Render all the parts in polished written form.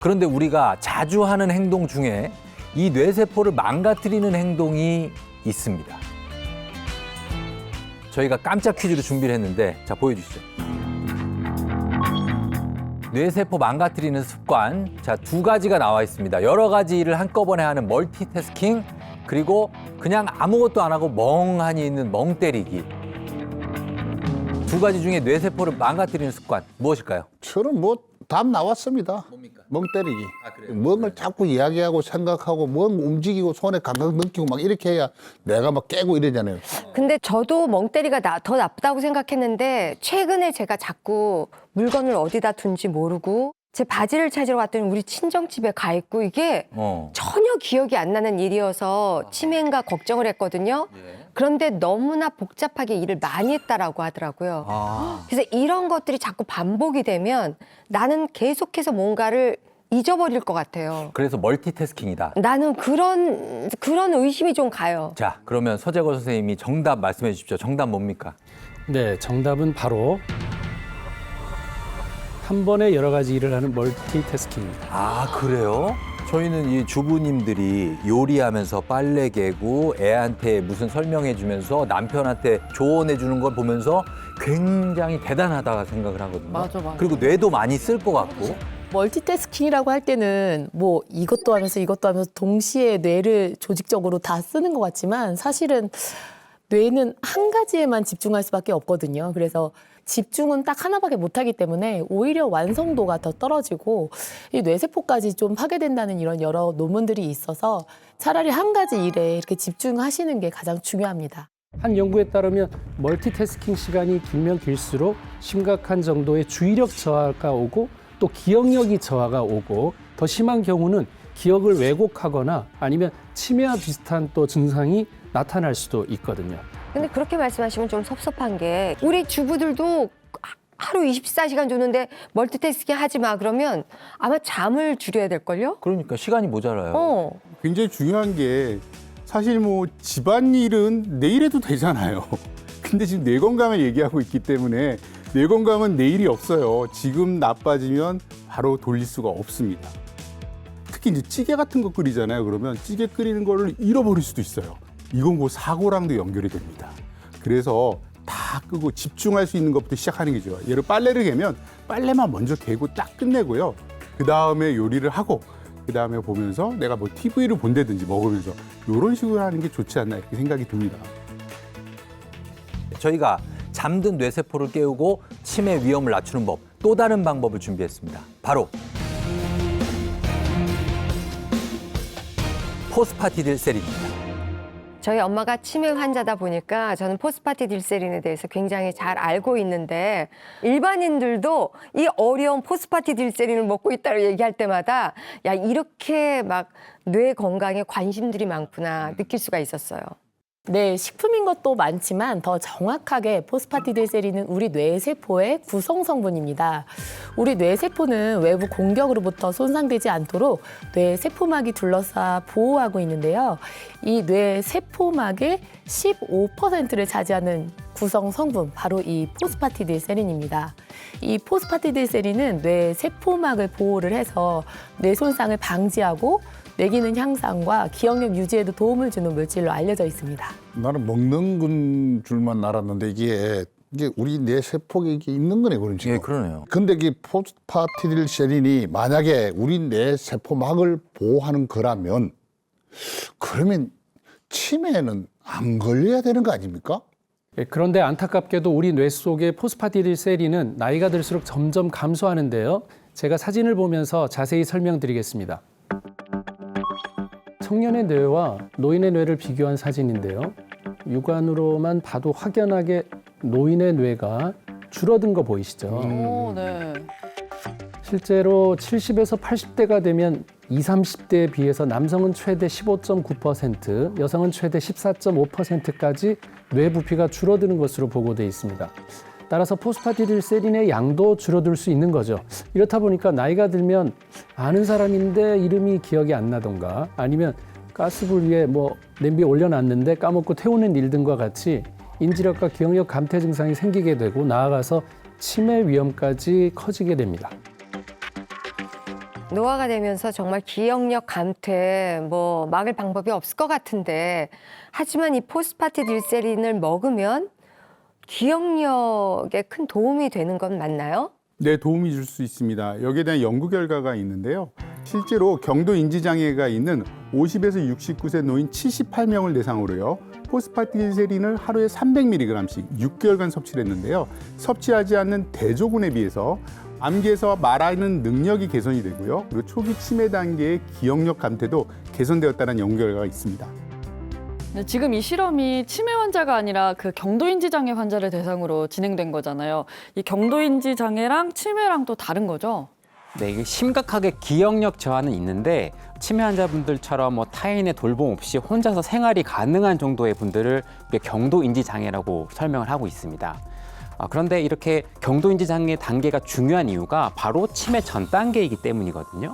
그런데 우리가 자주 하는 행동 중에 이 뇌세포를 망가뜨리는 행동이 있습니다. 저희가 깜짝 퀴즈를 준비를 했는데 자 보여주시죠. 뇌세포 망가뜨리는 습관, 자, 두 가지가 나와 있습니다. 여러 가지 일을 한꺼번에 하는 멀티태스킹, 그리고 그냥 아무것도 안 하고 멍하니 있는 멍 때리기. 두 가지 중에 뇌세포를 망가뜨리는 습관 무엇일까요? 저는 뭐 답 나왔습니다. 뭡니까? 멍 때리기. 아, 그래요? 멍을 자꾸 이야기하고 생각하고 멍 움직이고 손에 감각 느끼고 막 이렇게 해야 내가 막 깨고 이러잖아요. 근데 저도 멍때리가 더 나쁘다고 생각했는데 최근에 제가 자꾸 물건을 어디다 둔지 모르고 제 바지를 찾으러 갔더니 우리 친정집에 가 있고 이게 전혀 기억이 안 나는 일이어서 치매인가 걱정을 했거든요. 그런데 너무나 복잡하게 일을 많이 했다라고 하더라고요. 그래서 이런 것들이 자꾸 반복이 되면 나는 계속해서 뭔가를 잊어버릴 것 같아요. 그래서 멀티태스킹이다. 나는 그런 의심이 좀 가요. 자, 그러면 서재거 선생님이 정답 말씀해 주십시오. 정답 뭡니까? 네, 정답은 바로 한 번에 여러 가지 일을 하는 멀티태스킹입니다. 아, 그래요? 저희는 이 주부님들이 요리하면서 빨래 개고 애한테 무슨 설명해 주면서 남편한테 조언해 주는 걸 보면서 굉장히 대단하다 생각을 하거든요. 맞아. 그리고 뇌도 많이 쓸 것 같고. 멀티태스킹이라고 할 때는 뭐 이것도 하면서 동시에 뇌를 조직적으로 다 쓰는 것 같지만 사실은 뇌는 한 가지에만 집중할 수밖에 없거든요. 그래서 집중은 딱 하나밖에 못하기 때문에 오히려 완성도가 더 떨어지고 이 뇌세포까지 좀 파괴된다는 이런 여러 논문들이 있어서 차라리 한 가지 일에 이렇게 집중하시는 게 가장 중요합니다. 한 연구에 따르면 멀티태스킹 시간이 길면 길수록 심각한 정도의 주의력 저하가 오고 또 기억력이 저하가 오고 더 심한 경우는 기억을 왜곡하거나 아니면 치매와 비슷한 또 증상이 나타날 수도 있거든요. 근데 그렇게 말씀하시면 좀 섭섭한 게 우리 주부들도 하루 24시간 줬는데 멀티태스킹 하지 마 그러면 아마 잠을 줄여야 될걸요? 그러니까 시간이 모자라요. 굉장히 중요한 게 사실 뭐 집안일은 내일 해도 되잖아요. 근데 지금 뇌 건강을 얘기하고 있기 때문에 뇌 건강은 내일이 없어요. 지금 나빠지면 바로 돌릴 수가 없습니다. 특히 이제 찌개 같은 거 끓이잖아요. 그러면 찌개 끓이는 거를 잃어버릴 수도 있어요. 이건 그 사고랑도 연결이 됩니다. 그래서 다 끄고 집중할 수 있는 것부터 시작하는 게 좋아요. 예를 빨래를 개면 빨래만 먼저 개고 딱 끝내고요. 그 다음에 요리를 하고 그 다음에 보면서 내가 뭐 TV를 본다든지 먹으면서 이런 식으로 하는 게 좋지 않나 이렇게 생각이 듭니다. 저희가 잠든 뇌세포를 깨우고 치매 위험을 낮추는 법, 또 다른 방법을 준비했습니다. 바로 포스파티딜세린입니다. 저희 엄마가 치매 환자다 보니까 저는 포스파티딜세린에 대해서 굉장히 잘 알고 있는데 일반인들도 이 어려운 포스파티딜세린을 먹고 있다고 얘기할 때마다 야 이렇게 막 뇌 건강에 관심들이 많구나 느낄 수가 있었어요. 네, 식품인 것도 많지만 더 정확하게 포스파티딜세린은 우리 뇌세포의 구성 성분입니다. 우리 뇌세포는 외부 공격으로부터 손상되지 않도록 뇌세포막이 둘러싸 보호하고 있는데요. 이 뇌세포막의 15%를 차지하는 구성 성분, 바로 이 포스파티딜세린입니다. 이 포스파티딜세린은 뇌세포막을 보호를 해서 뇌 손상을 방지하고 뇌기능 향상과 기억력 유지에도 도움을 주는 물질로 알려져 있습니다. 나는 먹는 줄만 알았는데 이게 우리 뇌 세포에 이게 있는 거네, 그런 지금. 예, 그러네요. 근데 이 포스파티딜세린이 만약에 우리 뇌 세포막을 보호하는 거라면 그러면 치매는 안 걸려야 되는 거 아닙니까? 그런데 안타깝게도 우리 뇌 속의 포스파티딜세린은 나이가 들수록 점점 감소하는데요. 제가 사진을 보면서 자세히 설명드리겠습니다. 청년의 뇌와 노인의 뇌를 비교한 사진인데요. 육안으로만 봐도 확연하게 노인의 뇌가 줄어든 거 보이시죠? 네. 실제로 70에서 80대가 되면 20, 30대에 비해서 남성은 최대 15.9%, 여성은 최대 14.5%까지 뇌 부피가 줄어드는 것으로 보고돼 있습니다. 따라서 포스파티딜세린의 양도 줄어들 수 있는 거죠. 이렇다 보니까 나이가 들면 아는 사람인데 이름이 기억이 안 나던가 아니면 가스불 위에 뭐 냄비에 올려놨는데 까먹고 태우는 일 등과 같이 인지력과 기억력 감퇴 증상이 생기게 되고 나아가서 치매 위험까지 커지게 됩니다. 노화가 되면서 정말 기억력 감퇴 뭐 막을 방법이 없을 것 같은데 하지만 이 포스파티딜세린을 먹으면 기억력에 큰 도움이 되는 건 맞나요? 네, 도움이 줄 수 있습니다. 여기에 대한 연구 결과가 있는데요. 실제로 경도 인지 장애가 있는 50에서 69세 노인 78명을 대상으로요. 포스파티딜세린을 하루에 300mg씩 6개월간 섭취를 했는데요. 섭취하지 않는 대조군에 비해서 암기에서 말하는 능력이 개선이 되고요. 그리고 초기 치매 단계의 기억력 감퇴도 개선되었다는 연구 결과가 있습니다. 네, 지금 이 실험이 치매 환자가 아니라 그 경도인지 장애 환자를 대상으로 진행된 거잖아요. 이 경도인지 장애랑 치매랑 또 다른 거죠? 네, 이게 심각하게 기억력 저하는 있는데 치매 환자분들처럼 뭐 타인의 돌봄 없이 혼자서 생활이 가능한 정도의 분들을 우리가 경도인지 장애라고 설명을 하고 있습니다. 그런데 이렇게 경도인지 장애 단계가 중요한 이유가 바로 치매 전 단계이기 때문이거든요.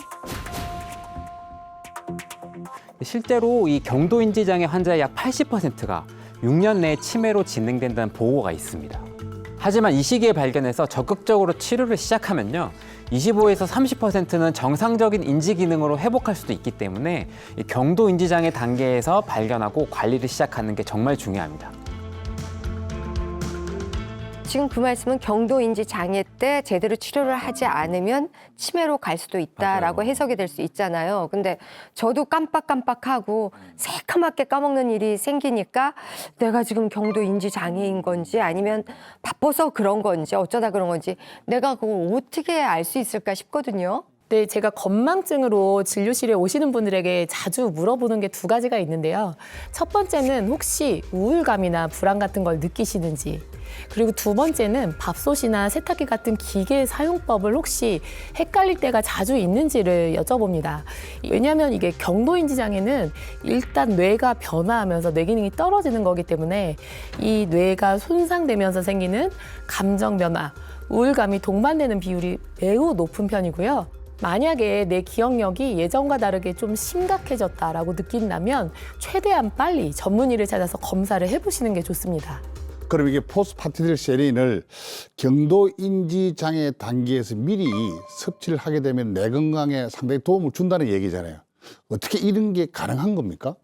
실제로 이 경도인지 장애 환자의 약 80%가 6년 내에 치매로 진행된다는 보고가 있습니다. 하지만 이 시기에 발견해서 적극적으로 치료를 시작하면요. 25에서 30%는 정상적인 인지 기능으로 회복할 수도 있기 때문에 이 경도인지 장애 단계에서 발견하고 관리를 시작하는 게 정말 중요합니다. 지금 그 말씀은 경도인지 장애 때 제대로 치료를 하지 않으면 치매로 갈 수도 있다라고 해석이 될 수 있잖아요. 근데 저도 깜빡깜빡하고 새카맣게 까먹는 일이 생기니까 내가 지금 경도인지 장애인 건지 아니면 바빠서 그런 건지 어쩌다 그런 건지 내가 그걸 어떻게 알 수 있을까 싶거든요. 네, 제가 건망증으로 진료실에 오시는 분들에게 자주 물어보는 게 두 가지가 있는데요. 첫 번째는 혹시 우울감이나 불안 같은 걸 느끼시는지, 그리고 두 번째는 밥솥이나 세탁기 같은 기계 사용법을 혹시 헷갈릴 때가 자주 있는지를 여쭤봅니다. 왜냐하면 이게 경도인지 장애는 일단 뇌가 변화하면서 뇌 기능이 떨어지는 거기 때문에 이 뇌가 손상되면서 생기는 감정 변화, 우울감이 동반되는 비율이 매우 높은 편이고요. 만약에 내 기억력이 예전과 다르게 좀 심각해졌다라고 느낀다면 최대한 빨리 전문의를 찾아서 검사를 해보시는 게 좋습니다. 그럼 이게 포스파티딜세린을 경도인지 장애 단계에서 미리 섭취를 하게 되면 뇌 건강에 상당히 도움을 준다는 얘기잖아요. 어떻게 이런 게 가능한 겁니까?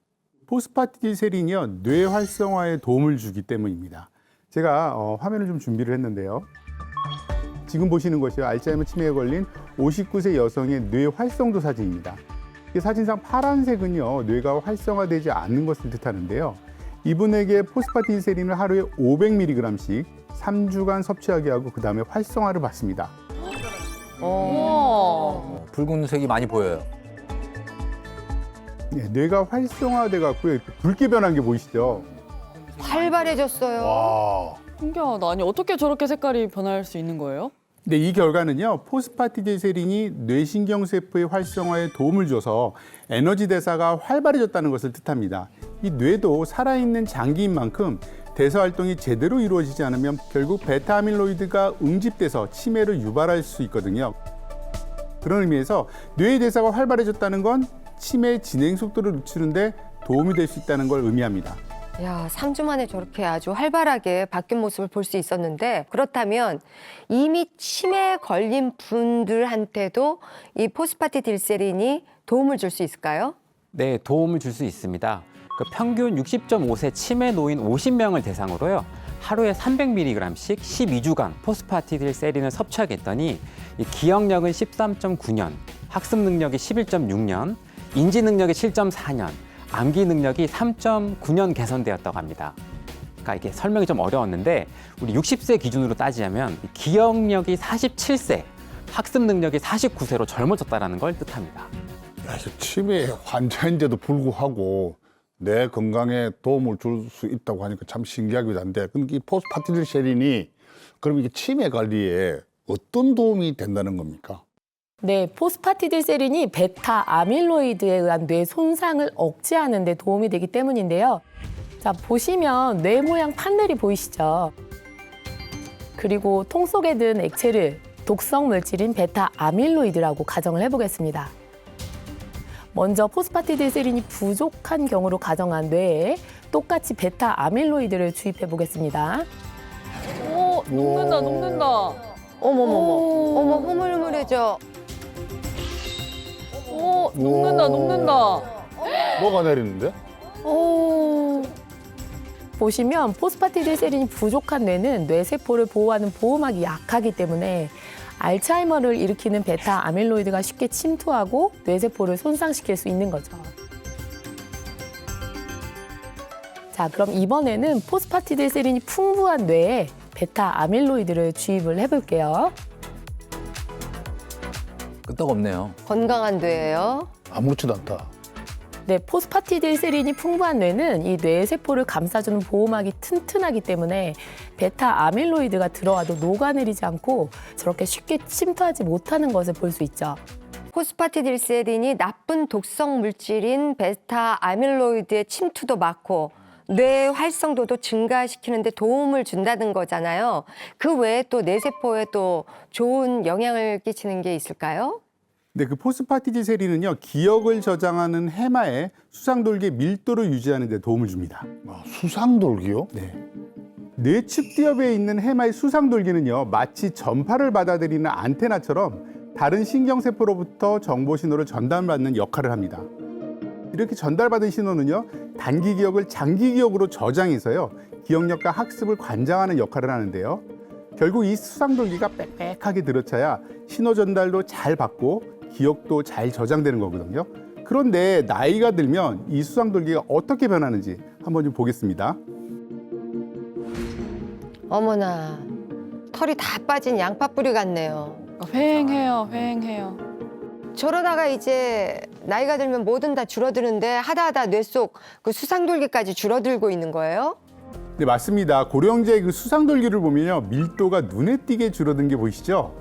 포스파티딜세린이요, 뇌 활성화에 도움을 주기 때문입니다. 제가 화면을 좀 준비를 했는데요. 지금 보시는 것이 알츠하이머 치매에 걸린 59세 여성의 뇌 활성도 사진입니다. 이 사진상 파란색은요, 뇌가 활성화되지 않는 것을 뜻하는데요. 이분에게 포스파티딜세린을 하루에 500mg씩 3주간 섭취하게 하고 그 다음에 활성화를 받습니다. 붉은색이 많이 보여요. 네, 뇌가 활성화돼 갖고요, 붉게 변한 게 보이시죠? 활발해졌어요. 신기하다. 아니 어떻게 저렇게 색깔이 변할 수 있는 거예요? 네, 이 결과는요, 포스파티딜세린이 뇌신경세포의 활성화에 도움을 줘서 에너지 대사가 활발해졌다는 것을 뜻합니다. 이 뇌도 살아있는 장기인 만큼 대사 활동이 제대로 이루어지지 않으면 결국 베타 아밀로이드가 응집돼서 치매를 유발할 수 있거든요. 그런 의미에서 뇌의 대사가 활발해졌다는 건 치매 진행 속도를 늦추는데 도움이 될 수 있다는 걸 의미합니다. 야, 3주 만에 저렇게 아주 활발하게 바뀐 모습을 볼 수 있었는데 그렇다면 이미 치매에 걸린 분들한테도 이 포스파티딜세린이 도움을 줄 수 있을까요? 네, 도움을 줄 수 있습니다. 평균 60.5세 치매 노인 50명을 대상으로요. 하루에 300mg씩 12주간 포스파티딜세린을 섭취하게 했더니 이 기억력은 13.9년, 학습 능력이 11.6년, 인지 능력이 7.4년, 암기 능력이 3.9년 개선되었다고 합니다. 그러니까 이게 설명이 좀 어려웠는데 우리 60세 기준으로 따지자면 기억력이 47세, 학습 능력이 49세로 젊어졌다는 걸 뜻합니다. 치매 환자인데도 불구하고 내 건강에 도움을 줄 수 있다고 하니까 참 신기하기도 한데, 근데 이 포스파티딜세린이 그럼 이게 치매 관리에 어떤 도움이 된다는 겁니까? 네, 포스파티딜세린이 베타 아밀로이드에 의한 뇌 손상을 억제하는 데 도움이 되기 때문인데요. 자, 보시면 뇌 모양 판넬이 보이시죠? 그리고 통 속에 든 액체를 독성 물질인 베타 아밀로이드라고 가정을 해보겠습니다. 먼저 포스파티딜세린이 부족한 경우로 가정한 뇌에 똑같이 베타 아밀로이드를 주입해 보겠습니다. 오, 녹는다. 어머머머, 어머 흐물흐물해져. 녹는다, 녹는다. 뭐가 내리는데? 보시면 포스파티딜세린이 부족한 뇌는 뇌세포를 보호하는 보호막이 약하기 때문에 알츠하이머를 일으키는 베타 아밀로이드가 쉽게 침투하고 뇌세포를 손상시킬 수 있는 거죠. 자, 그럼 이번에는 포스파티딜세린이 풍부한 뇌에 베타 아밀로이드를 주입을 해볼게요. 끄떡없네요. 건강한 뇌예요. 아무렇지도 않다. 네, 포스파티딜세린이 풍부한 뇌는 이 뇌세포를 감싸주는 보호막이 튼튼하기 때문에 베타 아밀로이드가 들어와도 녹아내리지 않고 저렇게 쉽게 침투하지 못하는 것을 볼 수 있죠. 포스파티딜세린이 나쁜 독성 물질인 베타 아밀로이드의 침투도 막고 뇌 활성도도 증가시키는 데 도움을 준다는 거잖아요. 그 외에 또 뇌세포에 또 좋은 영향을 끼치는 게 있을까요? 근데 그 포스파티딜세린은요, 기억을 저장하는 해마의 수상돌기의 밀도를 유지하는 데 도움을 줍니다. 아, 수상돌기요? 네. 뇌측두엽에 있는 해마의 수상돌기는요, 마치 전파를 받아들이는 안테나처럼 다른 신경세포로부터 정보 신호를 전달받는 역할을 합니다. 이렇게 전달받은 신호는요, 단기 기억을 장기 기억으로 저장해서요, 기억력과 학습을 관장하는 역할을 하는데요. 결국 이 수상돌기가 빽빽하게 들어차야 신호 전달도 잘 받고 기억도 잘 저장되는 거거든요. 그런데 나이가 들면 이 수상돌기가 어떻게 변하는지 한번 좀 보겠습니다. 어머나, 털이 다 빠진 양파뿌리 같네요. 휑해요, 휑해요. 저러다가 이제 나이가 들면 뭐든 다 줄어드는데 하다 뇌 속 그 수상돌기까지 줄어들고 있는 거예요? 네, 맞습니다. 고령자의 그 수상돌기를 보면요, 밀도가 눈에 띄게 줄어든 게 보이시죠?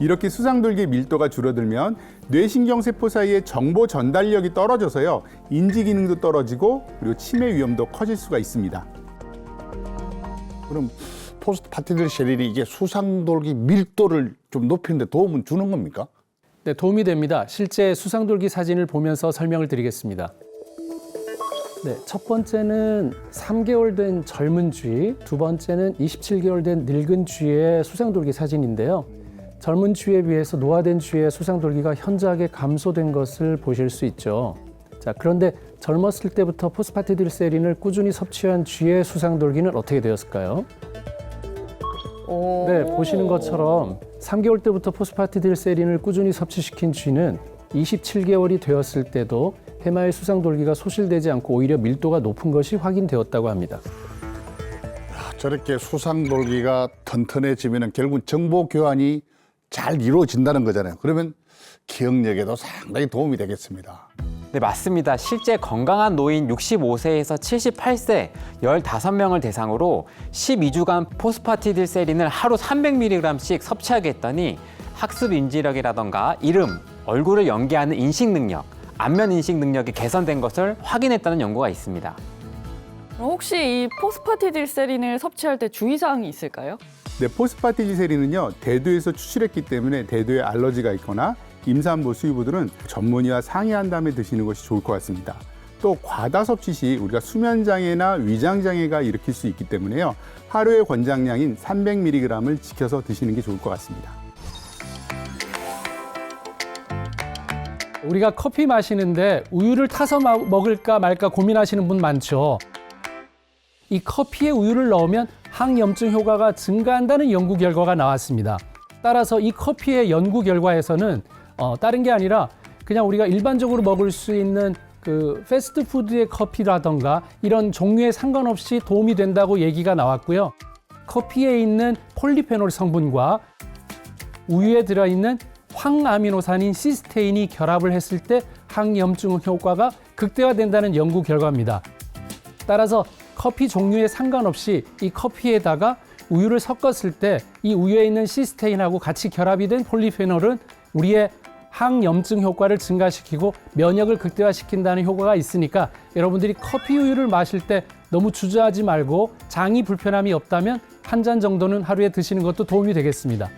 이렇게 수상돌기의 밀도가 줄어들면 뇌신경세포 사이의 정보 전달력이 떨어져서요, 인지 기능도 떨어지고 그리고 치매 위험도 커질 수가 있습니다. 그럼 포스파티딜세린이 이게 수상돌기 밀도를 좀 높이는 데 도움을 주는 겁니까? 네, 도움이 됩니다. 실제 수상돌기 사진을 보면서 설명을 드리겠습니다. 네, 첫 번째는 3개월 된 젊은 쥐, 두 번째는 27개월 된 늙은 쥐의 수상돌기 사진인데요. 젊은 쥐에 비해서 노화된 쥐의 수상돌기가 현저하게 감소된 것을 보실 수 있죠. 자, 그런데 젊었을 때부터 포스파티딜세린을 꾸준히 섭취한 쥐의 수상돌기는 어떻게 되었을까요? 네, 보시는 것처럼 3개월 때부터 포스파티딜세린을 꾸준히 섭취시킨 쥐는 27개월이 되었을 때도 해마의 수상돌기가 소실되지 않고 오히려 밀도가 높은 것이 확인되었다고 합니다. 저렇게 수상돌기가 튼튼해지면 결국은 정보 교환이 잘 이루어진다는 거잖아요. 그러면 기억력에도 상당히 도움이 되겠습니다. 네, 맞습니다. 실제 건강한 노인 65세에서 78세 15명을 대상으로 12주간 포스파티딜세린을 하루 300mg씩 섭취하게 했더니 학습 인지력이라던가 이름, 얼굴을 연기하는 인식 능력, 안면 인식 능력이 개선된 것을 확인했다는 연구가 있습니다. 그럼 혹시 이 포스파티딜세린을 섭취할 때 주의사항이 있을까요? 네, 포스파티딜세린은요, 대두에서 추출했기 때문에 대두에 알러지가 있거나 임산부, 수유부들은 전문의와 상의한 다음에 드시는 것이 좋을 것 같습니다. 또 과다 섭취 시 우리가 수면장애나 위장장애가 일으킬 수 있기 때문에요, 하루의 권장량인 300mg을 지켜서 드시는 게 좋을 것 같습니다. 우리가 커피 마시는데 우유를 타서 먹을까 말까 고민하시는 분 많죠. 이 커피에 우유를 넣으면 항염증 효과가 증가한다는 연구 결과가 나왔습니다. 따라서 이 커피의 연구 결과에서는 다른 게 아니라 그냥 우리가 일반적으로 먹을 수 있는 그 패스트푸드의 커피라던가 이런 종류에 상관없이 도움이 된다고 얘기가 나왔고요. 커피에 있는 폴리페놀 성분과 우유에 들어있는 황아미노산인 시스테인이 결합을 했을 때 항염증 효과가 극대화된다는 연구 결과입니다. 따라서 커피 종류에 상관없이 이 커피에다가 우유를 섞었을 때 이 우유에 있는 시스테인하고 같이 결합이 된 폴리페놀은 우리의 항염증 효과를 증가시키고 면역을 극대화시킨다는 효과가 있으니까 여러분들이 커피 우유를 마실 때 너무 주저하지 말고 장이 불편함이 없다면 한 잔 정도는 하루에 드시는 것도 도움이 되겠습니다.